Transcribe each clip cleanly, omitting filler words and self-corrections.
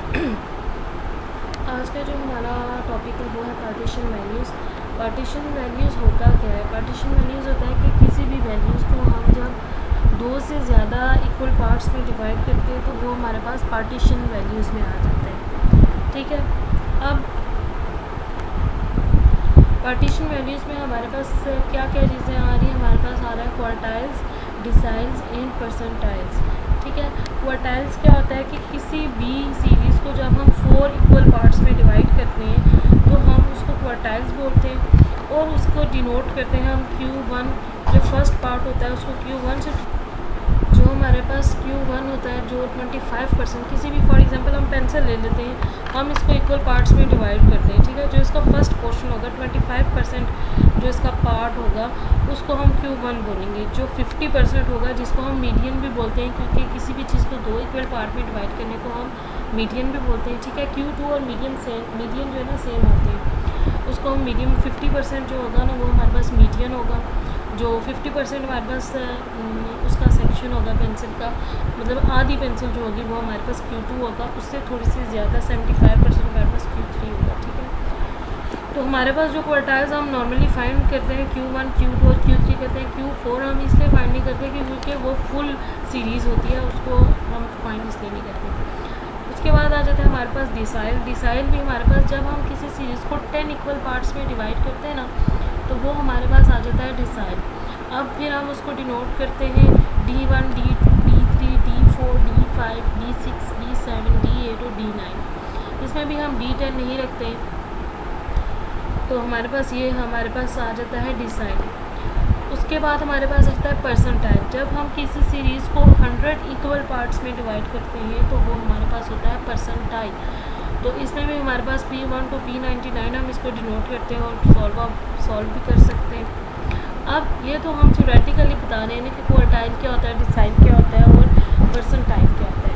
आज का जो हमारा टॉपिक है वो है पार्टीशन वैल्यूज़। पार्टीशन वैल्यूज़ होता क्या है? पार्टीशन वैल्यूज़ होता है कि किसी भी वैल्यूज़ को हम जब दो से ज़्यादा इक्वल पार्ट्स में डिवाइड करते हैं तो वो हमारे पास पार्टीशन वैल्यूज़ में आ जाता है। ठीक है, अब पार्टीशन वैल्यूज़ में हमारे पास क्या क्या चीज़ें आ रही हैं? हमारे पास आ रहा है क्वार्टाइल्स, डिसाइल्स एंड परसेंटाइल्स। ठीक है, क्वार्टाइल्स क्या होता है कि किसी भी सीरीज़ को जब हम 4 इक्वल पार्ट्स में डिवाइड करते हैं तो हम उसको क्वार्टाइल्स बोलते हैं और उसको डिनोट करते हैं हम Q1। जो फर्स्ट पार्ट होता है उसको Q1 से, जो हमारे पास Q1 होता है जो 25% किसी भी, फॉर एग्जांपल हम पेंसिल ले लेते हैं, हम इसको इक्वल पार्ट्स में डिवाइड करते हैं। ठीक है, जो इसका फर्स्ट पोर्शन होगा 25% जो इसका पार्ट होगा उसको हम Q1 बोलेंगे। जो 50% होगा जिसको हम मीडियन भी बोलते हैं, क्योंकि किसी भी चीज़ को दो इक्वल पार्ट में डिवाइड करने को हम मीडियन भी बोलते हैं। ठीक है, Q2 और मीडियन जो है ना सेम होते हैं, उसको हम मीडियम 50% जो होगा ना वो हमारे पास मीडियन होगा। जो 50% हमारे पास उसका सेक्शन होगा पेंसिल का, मतलब आधी पेंसिल जो होगी वो हमारे पास Q2 होगा, उससे थोड़ी सी ज़्यादा 75% हमारे पास Q3 होगा। ठीक है, तो हमारे पास जो क्वार्टाइल्स हम नॉर्मली फाइंड करते हैं Q1, Q2 और Q3 करते हैं। Q4 हम इसलिए फाइंड नहीं करते क्योंकि वो फुल सीरीज़ होती है, उसको हम फाइंड इसलिए नहीं करते। उसके बाद आ जाता है हमारे पास डिसाइल। डिसाइल भी हमारे पास जब हम किसी सीरीज़ को 10 इक्वल पार्ट्स में डिवाइड करते हैं ना तो वो हमारे पास आ जाता है डिसाइल। अब फिर हम उसको डिनोट करते हैं D1, D2, D3, D4, D5, D6, D7, D8 और D9। इसमें भी हम D10 नहीं रखते हैं, तो हमारे पास आ जाता है डिसाइल। उसके बाद हमारे पास आता है परसेंटाइल। जब हम किसी सीरीज़ को 100 इक्वल पार्ट्स में डिवाइड करते हैं तो वो हमारे पास होता है परसेंटाइल। तो इसमें भी हमारे पास P1 to P99 हम इसको डिनोट करते हैं और सॉल्व भी कर सकते हैं। अब ये तो हम थ्योरेटिकली बता रहे हैं कि क्वार्टाइल क्या होता है, डिसाइल क्या होता है और परसेंटाइल क्या होता है।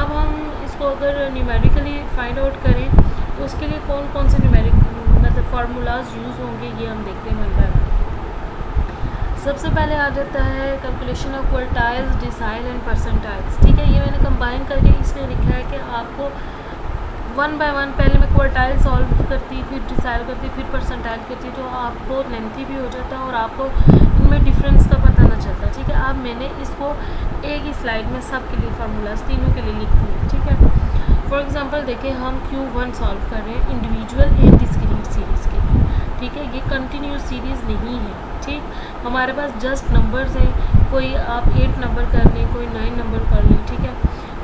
अब हम इसको अगर न्यूमेरिकली फाइंड आउट करें तो उसके लिए कौन कौन से न्यूमेरिक मतलब फार्मूलाज यूज़ होंगे ये हम देखते हैं वन बाय वन। सबसे पहले आ जाता है calculation of quartiles, decile and percentiles. ठीक है, ये मैंने कंबाइन करके इसलिए लिखा है कि आपको वन बाय वन पहले मैं क्वार्टाइल सॉल्व करती, फिर डिसाइल करती, फिर परसेंटाइल करती, तो आपको लेंथी भी हो जाता है और आपको इनमें डिफरेंस का पता ना चलता। ठीक है, अब मैंने इसको एक ही स्लाइड में सब के लिए फार्मूलाज तीनों के लिए लिख दिए। ठीक है, फॉर एग्जांपल देखें हम Q1 सॉल्व कर रहे हैं इंडिविजुअल एंड डिस्क्रीट सीरीज़ के लिए। ठीक है, ये कंटिन्यूस सीरीज़ नहीं है। ठीक, हमारे पास जस्ट नंबर्स हैं, कोई आप 8 नंबर कर लें, कोई 9 नंबर कर लें। ठीक है,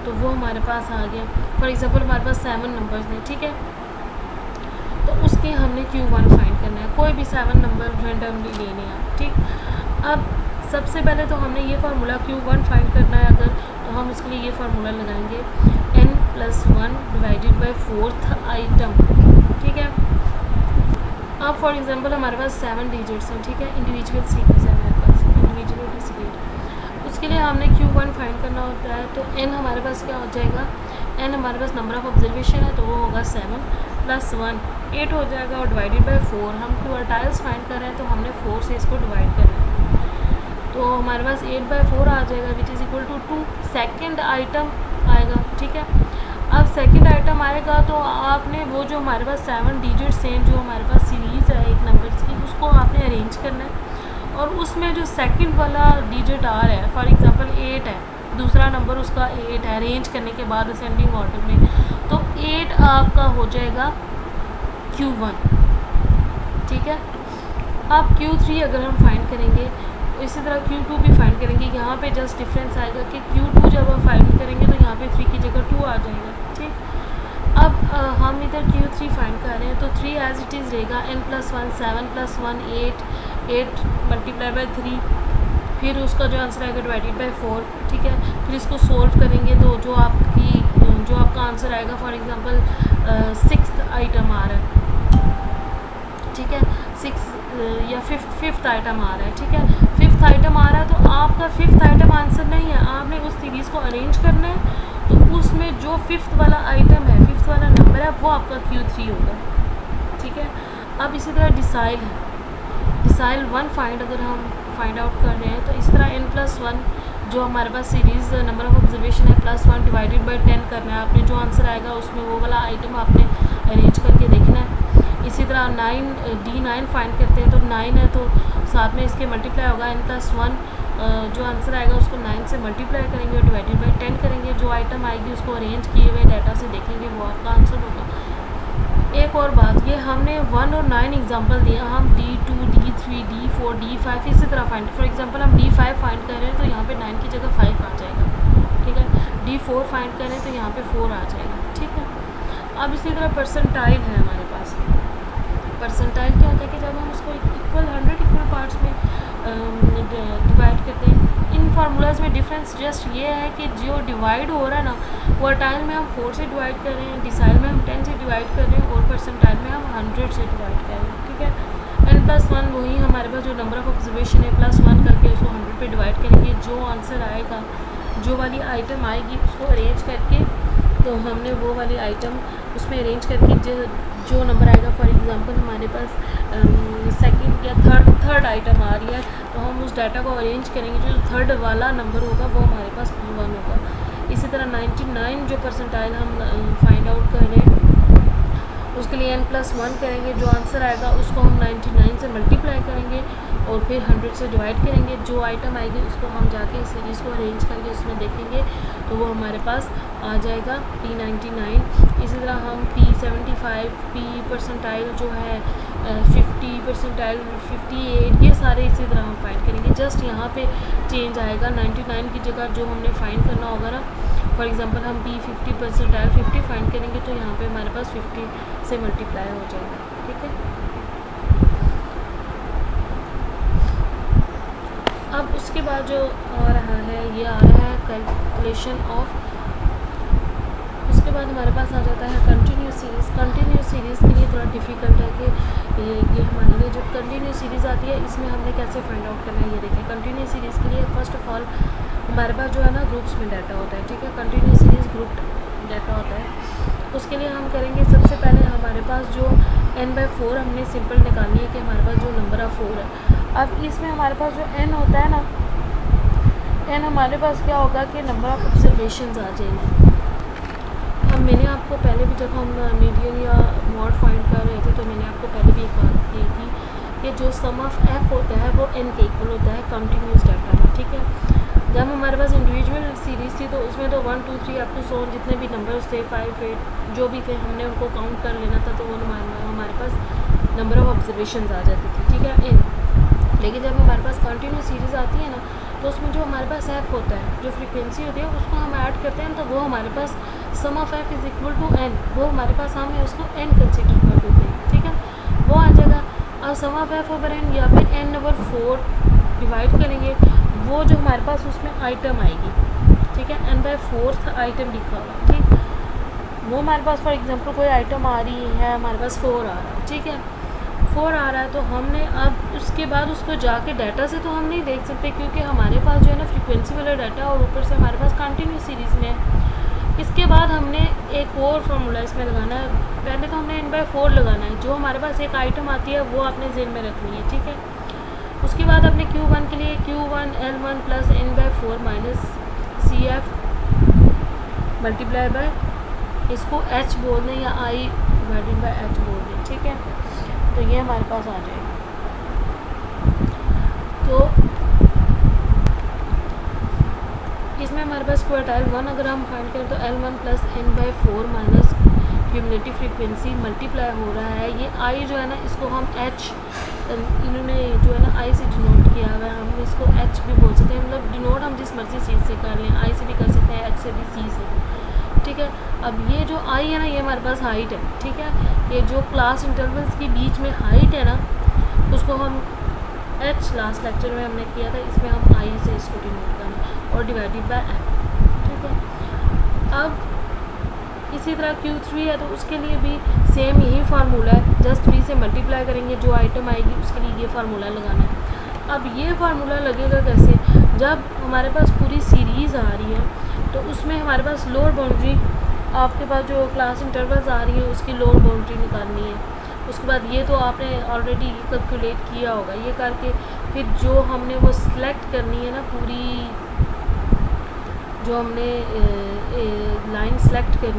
तो वो हमारे पास आ गया। फॉर एग्जांपल हमारे पास 7 नंबर्स हैं। ठीक है, तो उसके हमने Q1 फाइंड करना है, कोई भी 7 नंबर रैंडमली लेने हैं। ठीक, अब सबसे पहले तो हमने ये फार्मूला Q1 फाइंड करना है अगर, तो हम उसके लिए ये फार्मूला लगाएंगे n+1 divided by 4th item. ठीक है, अब फॉर एग्जांपल हमारे पास 7 डिजिट्स हैं। ठीक है, इंडिविजुअल सीरीज़ है हमारे पास, इंडिविजुअल डिस्क्रीट। उसके लिए हमने Q1 फाइंड करना होता है, तो n हमारे पास क्या हो जाएगा, n हमारे पास नंबर ऑफ ऑब्जर्वेशन है तो वो होगा 7 + 1 8 हो जाएगा और डिवाइडेड बाय 4। हम क्वार्टाइल्स फाइंड कर रहे हैं तो हमने 4 से इसको डिवाइड करना है, तो हमारे पास 8/4 आ जाएगा which is equal to 2। Second item आएगा। ठीक है, अब सेकेंड आइटम आएगा तो आपने वो जो हमारे पास 7 डिजिट्स हैं जो हमारे पास सीरीज़ है एक नंबर्स की, उसको आपने अरेंज करना है और उसमें जो सेकंड वाला डिजिट आ रहा है, फॉर एग्जांपल 8 है, दूसरा नंबर उसका 8 है, अरेंज करने के बाद असेंडिंग ऑर्डर में, तो 8 आपका हो जाएगा Q1। ठीक है, अब Q3 अगर हम फाइंड करेंगे तो इसी तरह Q2 भी फाइंड करेंगे। यहाँ पे जस्ट डिफरेंस आएगा कि Q2 जब हम फाइंड करेंगे तो यहाँ पे 3 की जगह 2 आ जाएगा। ठीक, अब हम इधर Q3 फाइंड कर रहे हैं तो 3 एज इट इज़ रहेगा, n+1 7 + 1 8 8 × 3, फिर उसका जो आंसर आएगा डिवाइडेड बाय 4। ठीक है, फिर इसको सोल्व करेंगे तो जो आपका आंसर आएगा, फॉर एग्जांपल 6th आइटम आ रहा है। ठीक है, 6 या 5th आइटम आ रहा है। ठीक है, 5th आइटम आ रहा है तो आपका 5th आइटम आंसर नहीं है, आपने उस सीरीज़ को अरेंज करना है, तो उसमें जो 5th वाला आइटम है, 5th वाला नंबर है, वो आपका Q3 होगा। ठीक है, अब इसी तरह डिसाइल है, डिसाइल 1 फाइंड अगर हम फाइंड आउट कर रहे हैं तो इस तरह n+1 जो हमारे पास सीरीज़ नंबर ऑफ ऑब्जर्वेशन है +1 डिवाइडेड बाई 10 करना है आपने। जो आंसर आएगा उसमें वो वाला आइटम आपने अरेंज करके देखना है। इसी तरह D9 फाइंड करते हैं, तो 9 है तो साथ में इसके मल्टीप्लाई होगा n+1। जो आंसर आएगा उसको 9 से मल्टीप्लाई करेंगे और डिवाइडेड बाई 10 करेंगे। जो आइटम आएगी उसको अरेंज किए हुए डाटा से देखेंगे, वो आपका आंसर होगा। एक और बात, ये हमने 1 और 9 एग्जांपल दिया, हम D2, D3, D4, D5 इसी तरह फाइंड, फॉर एग्जांपल हम D5 फाइंड कर रहे हैं तो यहाँ पे 9 की जगह 5 आ जाएगा, ठीक है। D4 फाइंड कर रहे हैं तो यहाँ पे 4 आ जाएगा, ठीक है। अब इसी तरह परसेंटाइल है हमारे पास। परसेंटाइल क्या होता है कि जब हम उसको 100 इक्वल पार्ट्स में डिवाइड करते हैं। इन फार्मूलाज में डिफरेंस जस्ट ये है कि जो डिवाइड हो रहा है ना, क्वार्टाइल में हम 4 से डिवाइड कर रहे हैं, डिसाइल में हम 10 से डिवाइड कर रहे हैं और परसेंटाइल में हम 100 से डिवाइड कर रहे हैं, ठीक है। n+1 वही हमारे पास जो नंबर ऑफ ऑब्जर्वेशन है +1 करके उसको 100 पे डिवाइड करेंगे। जो आंसर आएगा, जो वाली आइटम आएगी उसको अरेंज करके, तो हमने वो वाली आइटम उसमें अरेंज करके जो नंबर आएगा, फॉर एग्जांपल हमारे पास सेकंड या थर्ड आइटम आ रही है तो हम उस डाटा को अरेंज करेंगे, जो थर्ड वाला नंबर होगा वो हमारे पास P1 होगा। इसी तरह 99 जो परसेंटाइल हम फाइंड आउट कर रहे हैं उसके लिए n+1 करेंगे। जो आंसर आएगा उसको हम 99 से मल्टीप्लाई करेंगे और फिर 100 से डिवाइड करेंगे। जो आइटम आएगी उसको हम जाके इस सीरीज़ को अरेंज करके उसमें देखेंगे तो वो हमारे पास आ जाएगा P99। इसी तरह हम P75, P परसेंटाइल जो है 50 परसेंटाइल 58, ये सारे इसी तरह हम फाइंड करेंगे। जस्ट यहाँ पे चेंज आएगा, 99 की जगह जो हमने फाइंड करना होगा ना, फॉर एग्जांपल हम P50 परसेंटाइल 50 फाइंड करेंगे तो यहाँ पे हमारे पास 50 से मल्टीप्लाई हो जाएगा, ठीक है। अब उसके बाद जो आ रहा है, ये आ रहा है कैलकुलेशन ऑफ। उसके बाद हमारे पास आ जाता है कंटिन्यूस सीरीज़। कंटिन्यूस सीरीज़ के लिए थोड़ा डिफ़िकल्ट है कि ये हमारे लिए जो कंटिन्यूस सीरीज़ आती है इसमें हमने कैसे फाइंड आउट करना है, ये देखें। कंटिन्यूस सीरीज़ के लिए फर्स्ट ऑफ ऑल हमारे पास जो है ना ग्रुप्स में डाटा होता है, ठीक है। कंटिन्यूस सीरीज़ ग्रुप डाटा होता है। उसके लिए हम करेंगे, सबसे पहले हमारे पास जो n/4 हमने सिंपल निकालनी है कि हमारे पास जो नंबर ऑफ 4 है। अब इसमें हमारे पास जो n होता है ना, n हमारे पास क्या होगा कि नंबर ऑफ ऑब्जर्वेशंस आ जाएंगे। अब मैंने आपको पहले भी जब हम मीडियन या मॉड फाइंड कर रहे थे तो मैंने आपको पहले भी एक बात की थी कि जो सम ऑफ f होता है वो n के इक्वल होता है कंटिन्यूस डाटा में, ठीक है। जब हमारे पास इंडिविजुअल सीरीज़ थी तो उसमें तो 1 2 3 अप टू 100 जितने भी नंबर्स थे 5 8 जो भी थे हमने उनको काउंट कर लेना था, तो वो हमारे पास नंबर ऑफ ऑब्जर्वेशंस आ जाती थी, ठीक है, n। लेकिन जब हमारे पास कंटिन्यूस सीरीज़ आती है ना तो उसमें जो हमारे पास f होता है, जो फ्रीक्वेंसी होती है उसको हम ऐड करते हैं तो वो हमारे पास sum of f is equal to n, वो हमारे पास हम उसको n कंसिडर कर देते हैं, ठीक है, वो आ जाएगा। अब सम ऑफ f ओवर n या फिर n/4 डिवाइड करेंगे, वो जो हमारे पास उसमें आइटम आएगी, ठीक है, n/4 आइटम लिखा हुआ, ठीक, वो हमारे पास फॉर एग्जांपल कोई आइटम आ रही है, हमारे पास 4 आ रहा है, ठीक है, 4 आ रहा है तो हमने अब उसके बाद उसको जाके डाटा से तो हम नहीं देख सकते क्योंकि हमारे पास जो है ना फ्रीक्वेंसी वाला डाटा और ऊपर से हमारे पास कंटिन्यूस सीरीज़ में है। इसके बाद हमने एक और फार्मूला इसमें लगाना है। पहले तो हमने n/4 लगाना है, जो हमारे पास एक आइटम आती है वो आपने ज़हन में रखनी है, ठीक है। उसके बाद अपने Q1 के लिए Q1 L1 plus n/4 minus CF multiply by, इसको H बोल दें या I डिवाइडेड बाय H बोल दें, ठीक है, तो ये हमारे पास आ जाएगा। तो इसमें हमारे पास क्वार्टाइल 1 अगर हम फाइंड करें तो L1 plus n/4 minus cumulative frequency multiply हो रहा है। ये I जो है ना इसको हम H, इन्होंने जो है ना I से डिनोट किया हुआ है, हम इसको H भी बोल सकते हैं, मतलब डिनोट हम जिस मर्जी चीज़ से कर लें, I से भी कर सकते हैं, H से भी, C से, ठीक है। अब ये जो I है ना ये हमारे पास हाइट है, ठीक है, ये जो क्लास इंटरवल्स के बीच में हाइट है ना उसको हम H लास्ट लेक्चर में हमने किया था, इसमें हम I से इसको डिनोट करना और डिवाइडेड बाय F, ठीक है। अब इसी तरह Q3 है तो उसके लिए भी सेम यही फार्मूला है, जस्ट 3 से मल्टीप्लाई करेंगे, जो आइटम आएगी उसके लिए ये फार्मूला लगाना है। अब ये फार्मूला लगेगा कैसे, जब हमारे पास पूरी सीरीज़ आ रही है तो उसमें हमारे पास लोअर बाउंड्री, आपके पास जो क्लास इंटरवल्स आ रही है उसकी लोअर बाउंड्री निकालनी है। उसके बाद ये तो आपने ऑलरेडी कैलकुलेट किया होगा, ये करके फिर जो हमने वो सिलेक्ट करनी है ना पूरी जो हमने लाइन सेलेक्ट करनी